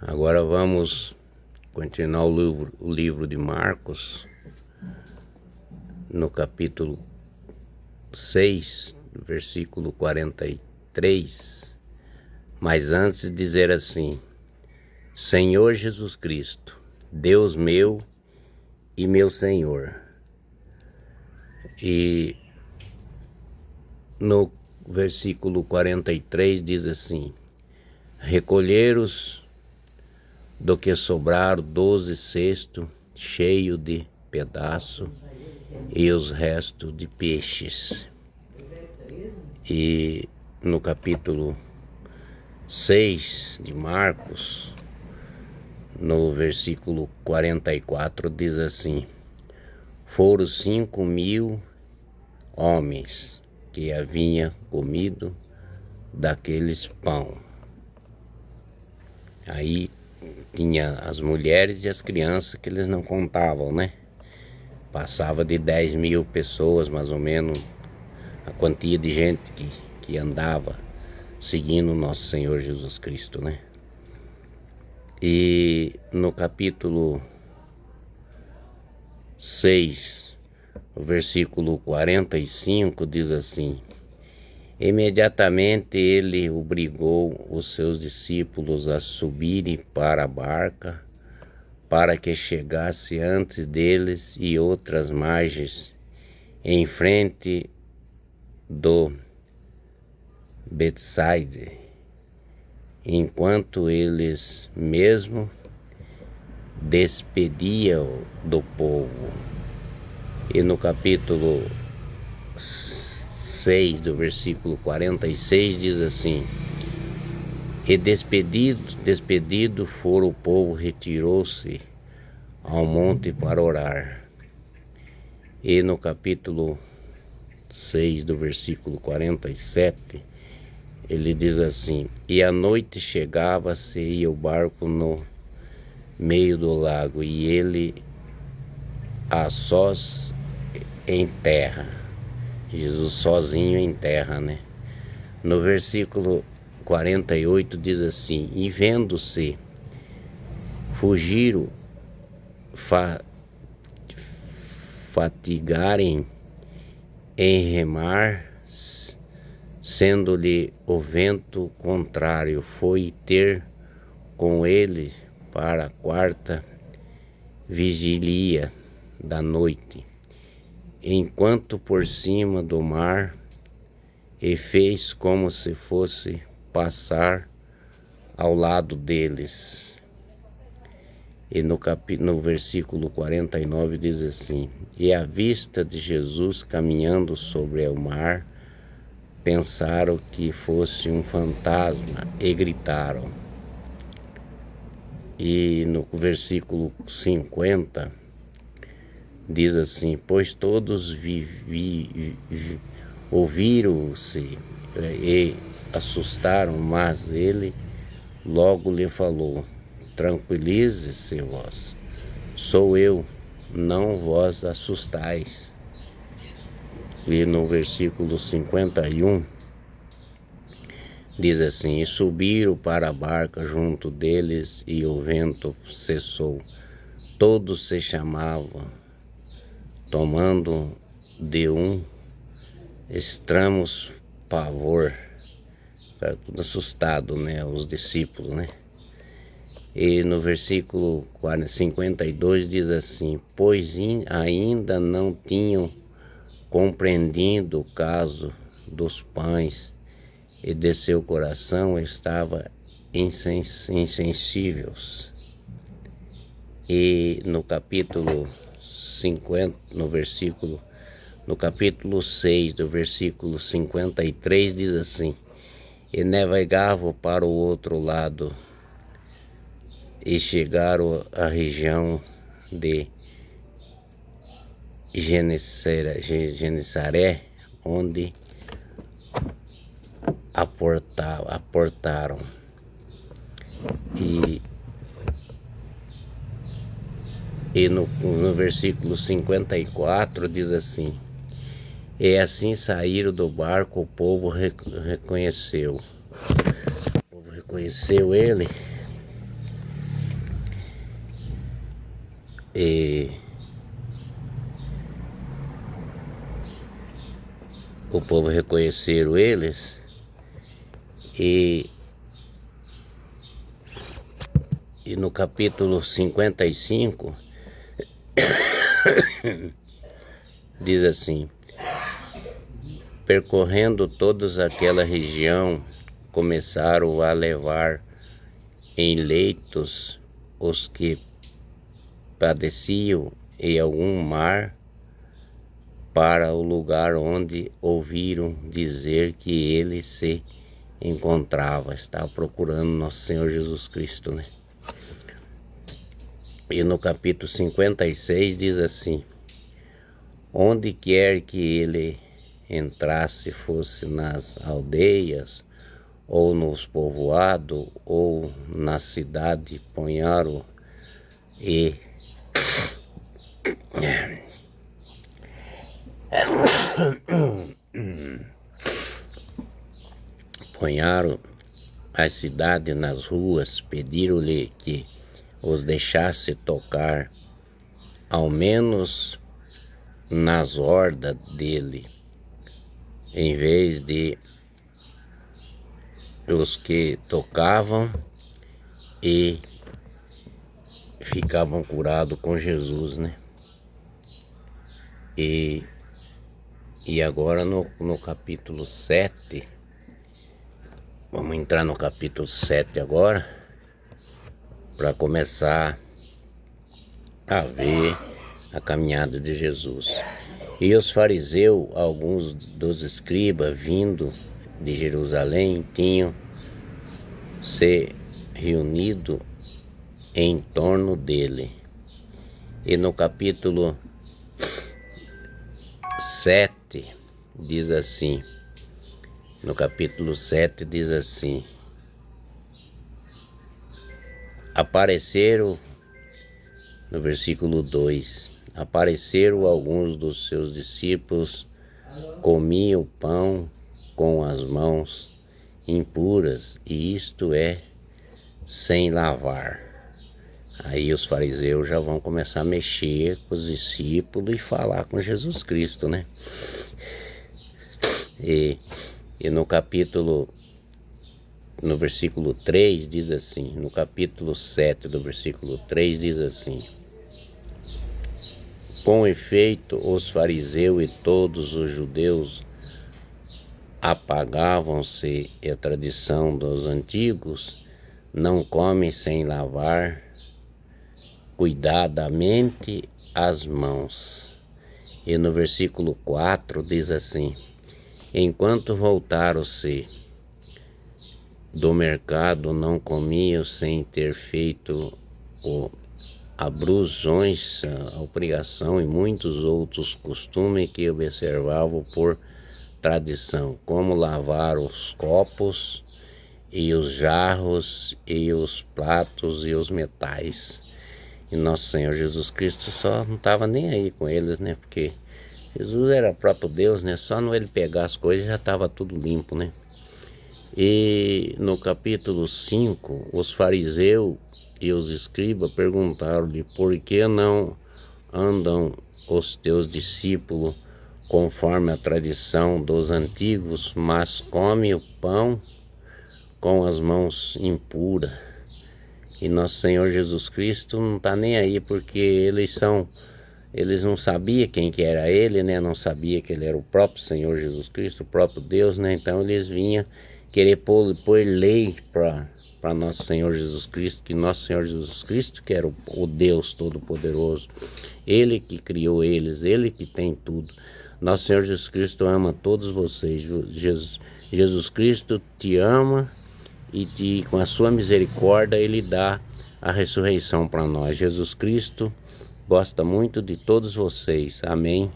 Agora vamos continuar o livro de Marcos, no capítulo 6, versículo 43. Mas antes dizer assim: Senhor Jesus Cristo, Deus meu e meu Senhor. E no versículo 43 diz assim: recolheros do que sobraram 12 cestos cheio de pedaço e os restos de peixes. E no capítulo 6 de Marcos, no versículo 44 diz assim: foram 5.000 homens que haviam comido daqueles pão. Aí tinha as mulheres e as crianças que eles não contavam, né? Passava de 10.000 pessoas, mais ou menos, a quantia de gente que andava seguindo o nosso Senhor Jesus Cristo, né? E no capítulo 6, o versículo 45 diz assim: imediatamente ele obrigou os seus discípulos a subirem para a barca, para que chegasse antes deles e outras margens, em frente do Betsaida, enquanto eles mesmo despediam do povo. E no capítulo 6, do versículo 46, diz assim: e despedido for o povo, retirou-se ao monte para orar. E no capítulo 6, do versículo 47, ele diz assim: e a noite chegava-se e o barco no meio do lago, e ele a sós em terra. Jesus sozinho em terra, né? No versículo 48 diz assim: e vendo-se fugiram, fatigarem em remar, sendo-lhe o vento contrário, foi ter com ele para a quarta vigília da noite, enquanto por cima do mar, e fez como se fosse passar ao lado deles. E no versículo 49 diz assim: e à vista de Jesus caminhando sobre o mar, pensaram que fosse um fantasma e gritaram. E no versículo 50 diz assim: pois todos ouviram-se e assustaram, mas ele logo lhe falou: tranquilize-se vós, sou eu, não vos assustais. E no versículo 51 diz assim: e subiram para a barca junto deles, e o vento cessou. Todos se chamavam, tomando de um extremo pavor. Ficaram tudo assustado, né? Os discípulos, né? E no versículo 52 diz assim: pois ainda não tinham compreendido o caso dos pães, e de seu coração estava insensíveis. E no capítulo 50, no capítulo 6, do versículo 53 diz assim: e navegavam para o outro lado, e chegaram à região de Genesaré, onde aportaram. E no versículo 54 diz assim: e assim saíram do barco, o povo reconheceu. O povo reconheceu ele, E o povo reconheceram eles e no capítulo 55 diz assim: percorrendo toda aquela região, começaram a levar em leitos os que padeciam em algum mar para o lugar onde ouviram dizer que ele se encontrava. Estava procurando nosso Senhor Jesus Cristo, né? E no capítulo 56 diz assim: onde quer que ele entrasse, fosse nas aldeias, ou nos povoados, ou na cidade, ponharam e ponharam as cidades nas ruas, pediram-lhe que os deixasse tocar, ao menos nas hordas dele, em vez de os que tocavam e ficavam curados com Jesus, né? E agora no capítulo 7, vamos entrar no capítulo 7 agora, para começar a ver a caminhada de Jesus. E os fariseus, alguns dos escribas vindo de Jerusalém, tinham se reunido em torno dele. E no capítulo 7 diz assim, apareceram, no versículo 2, apareceram alguns dos seus discípulos, comiam pão com as mãos impuras, e isto é, sem lavar. Aí os fariseus já vão começar a mexer com os discípulos e falar com Jesus Cristo, né? E no versículo 3 diz assim, no capítulo 7 do versículo 3 diz assim: com efeito, os fariseus e todos os judeus apagavam-se a tradição dos antigos, não comem sem lavar cuidadamente as mãos. E no versículo 4 diz assim: enquanto voltaram-se do mercado, não comiam sem ter feito abrusões, a obrigação e muitos outros costumes que observavam por tradição, como lavar os copos e os jarros e os pratos e os metais. E nosso Senhor Jesus Cristo só não estava nem aí com eles, né? Porque Jesus era próprio Deus, né? Só no ele pegar as coisas já estava tudo limpo, né? E no capítulo 5, os fariseus e os escribas perguntaram-lhe: por que não andam os teus discípulos conforme a tradição dos antigos, mas comem o pão com as mãos impuras? E nosso Senhor Jesus Cristo não está nem aí, porque eles não sabiam quem que era ele, né? Não sabia que ele era o próprio Senhor Jesus Cristo, o próprio Deus, né? Então eles vinham querer pôr lei para nosso Senhor Jesus Cristo, que nosso Senhor Jesus Cristo, que era o Deus Todo-Poderoso, ele que criou eles, ele que tem tudo. Nosso Senhor Jesus Cristo ama todos vocês. Jesus Cristo te ama e com a sua misericórdia ele dá a ressurreição para nós. Jesus Cristo gosta muito de todos vocês. Amém.